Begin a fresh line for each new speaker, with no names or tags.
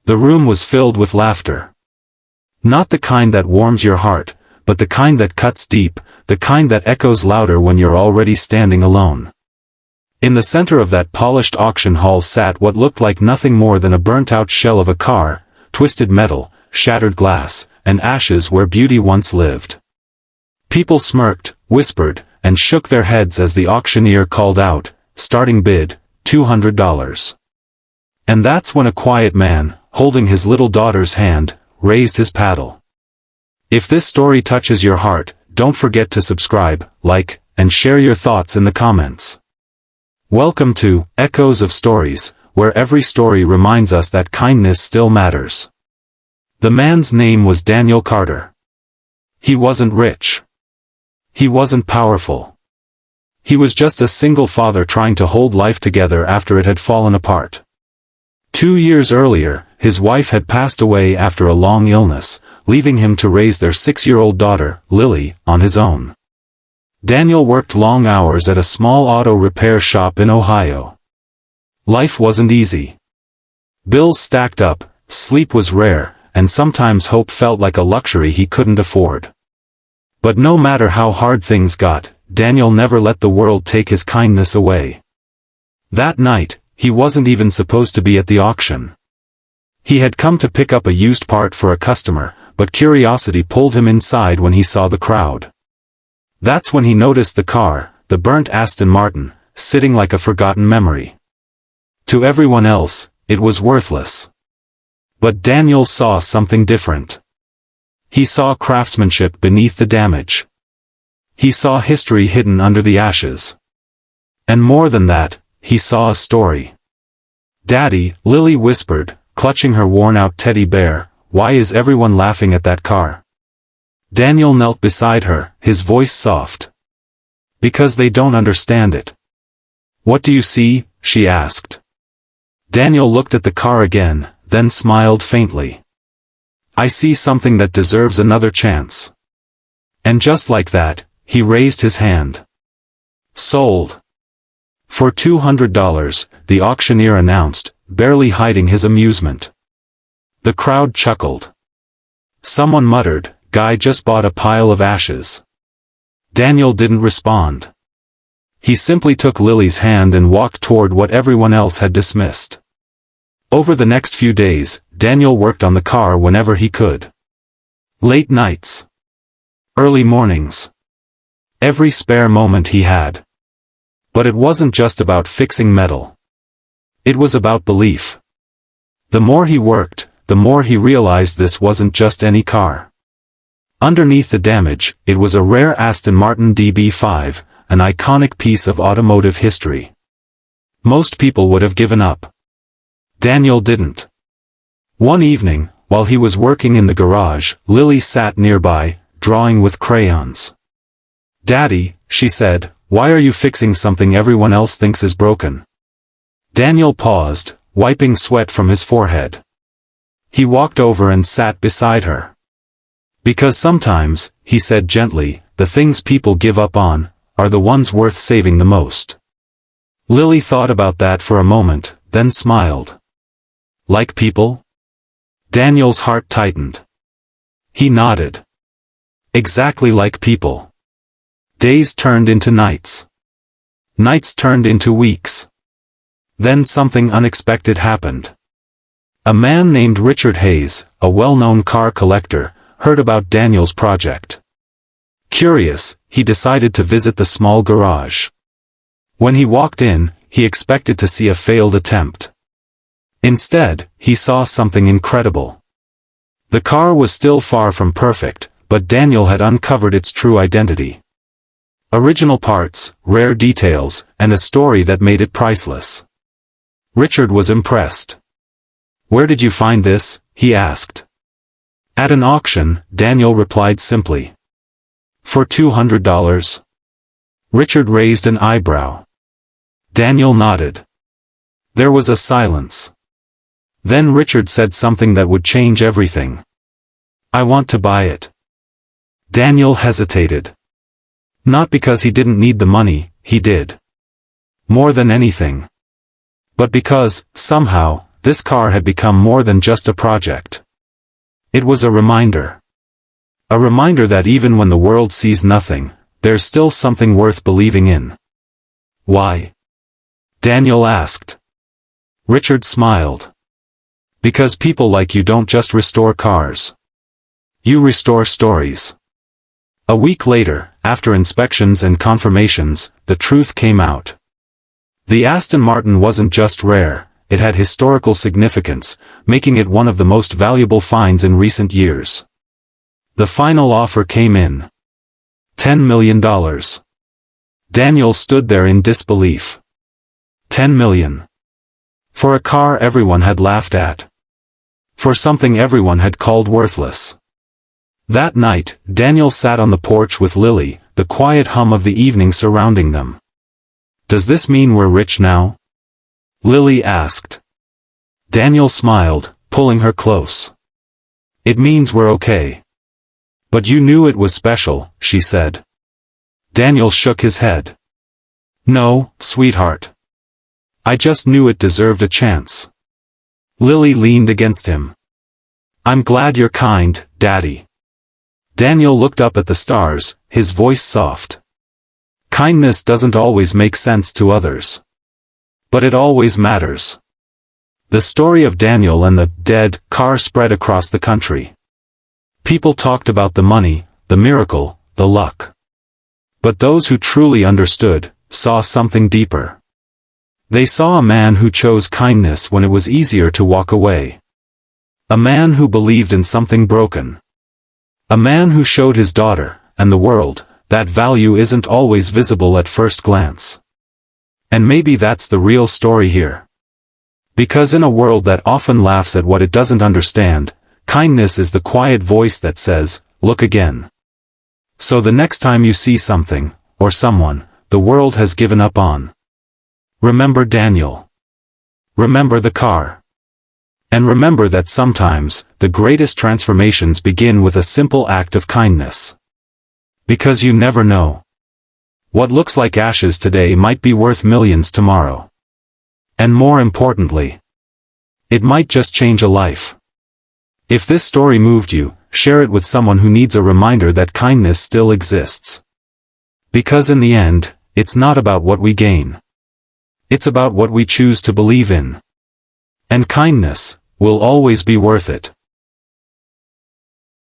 The room was filled with laughter. Not the kind that warms your heart, but the kind that cuts deep, the kind that echoes louder when you're already standing alone. In the center of that polished auction hall sat what looked like nothing more than a burnt-out shell of a car, twisted metal, shattered glass, and ashes where beauty once lived. People smirked, whispered, and shook their heads as the auctioneer called out, "Starting bid, $200. And that's when a quiet man, holding his little daughter's hand, raised his paddle. If this story touches your heart, don't forget to subscribe, like, and share your thoughts in the comments. Welcome to Echoes of Stories, where every story reminds us that kindness still matters. The man's name was Daniel Carter. He wasn't rich. He wasn't powerful. He was just a single father trying to hold life together after it had fallen apart. 2 years earlier, his wife had passed away after a long illness, leaving him to raise their 6-year-old daughter, Lily, on his own. Daniel worked long hours at a small auto repair shop in Ohio. Life wasn't easy. Bills stacked up, sleep was rare, and sometimes hope felt like a luxury he couldn't afford. But no matter how hard things got, Daniel never let the world take his kindness away. That night, he wasn't even supposed to be at the auction. He had come to pick up a used part for a customer, but curiosity pulled him inside when he saw the crowd. That's when he noticed the car, the burnt Aston Martin, sitting like a forgotten memory. To everyone else, it was worthless. But Daniel saw something different. He saw craftsmanship beneath the damage. He saw history hidden under the ashes. And more than that, he saw a story. "Daddy," Lily whispered, clutching her worn-out teddy bear, "why is everyone laughing at that car?" Daniel knelt beside her, his voice soft. "Because they don't understand it." "What do you see?" she asked. Daniel looked at the car again, then smiled faintly. "I see something that deserves another chance." And just like that, he raised his hand. "Sold." For $200, the auctioneer announced, barely hiding his amusement. The crowd chuckled. Someone muttered, "Guy just bought a pile of ashes." Daniel didn't respond. He simply took Lily's hand and walked toward what everyone else had dismissed. Over the next few days, Daniel worked on the car whenever he could. Late nights. Early mornings. Every spare moment he had. But it wasn't just about fixing metal. It was about belief. The more he worked, the more he realized this wasn't just any car. Underneath the damage, it was a rare Aston Martin DB5, an iconic piece of automotive history. Most people would have given up. Daniel didn't. One evening, while he was working in the garage, Lily sat nearby, drawing with crayons. "Daddy," she said, "why are you fixing something everyone else thinks is broken?" Daniel paused, wiping sweat from his forehead. He walked over and sat beside her. "Because sometimes," he said gently, "the things people give up on, are the ones worth saving the most." Lily thought about that for a moment, then smiled. "Like people?" Daniel's heart tightened. He nodded. "Exactly like people." Days turned into nights. Nights turned into weeks. Then something unexpected happened. A man named Richard Hayes, a well-known car collector, heard about Daniel's project. Curious, he decided to visit the small garage. When he walked in, he expected to see a failed attempt. Instead, he saw something incredible. The car was still far from perfect, but Daniel had uncovered its true identity. Original parts, rare details, and a story that made it priceless. Richard was impressed. "Where did you find this?" he asked. "At an auction," Daniel replied simply. "For $200? Richard raised an eyebrow. Daniel nodded. There was a silence. Then Richard said something that would change everything. "I want to buy it." Daniel hesitated. Not because he didn't need the money, he did. More than anything. But because, somehow, this car had become more than just a project. It was a reminder. A reminder that even when the world sees nothing, there's still something worth believing in. Why? Daniel asked. Richard smiled. Because people like you don't just restore cars. You restore stories. A week later, after inspections and confirmations, the truth came out. The Aston Martin wasn't just rare, it had historical significance, making it one of the most valuable finds in recent years. The final offer came in. $10 million. Daniel stood there in disbelief. $10 million. For a car everyone had laughed at. For something everyone had called worthless. That night, Daniel sat on the porch with Lily, the quiet hum of the evening surrounding them. Does this mean we're rich now? Lily asked. Daniel smiled, pulling her close. It means we're okay. But you knew it was special, she said. Daniel shook his head. No, sweetheart. I just knew it deserved a chance. Lily leaned against him. I'm glad you're kind, Daddy. Daniel looked up at the stars, his voice soft. Kindness doesn't always make sense to others. But it always matters. The story of Daniel and the dead car spread across the country. People talked about the money, the miracle, the luck. But those who truly understood, saw something deeper. They saw a man who chose kindness when it was easier to walk away. A man who believed in something broken. A man who showed his daughter, and the world, that value isn't always visible at first glance. And maybe that's the real story here. Because in a world that often laughs at what it doesn't understand, kindness is the quiet voice that says, look again. So the next time you see something, or someone, the world has given up on. Remember Daniel. Remember the car. And remember that sometimes, the greatest transformations begin with a simple act of kindness. Because you never know. What looks like ashes today might be worth millions tomorrow. And more importantly, it might just change a life. If this story moved you, share it with someone who needs a reminder that kindness still exists. Because in the end, it's not about what we gain. It's about what we choose to believe in. And kindness will always be worth it.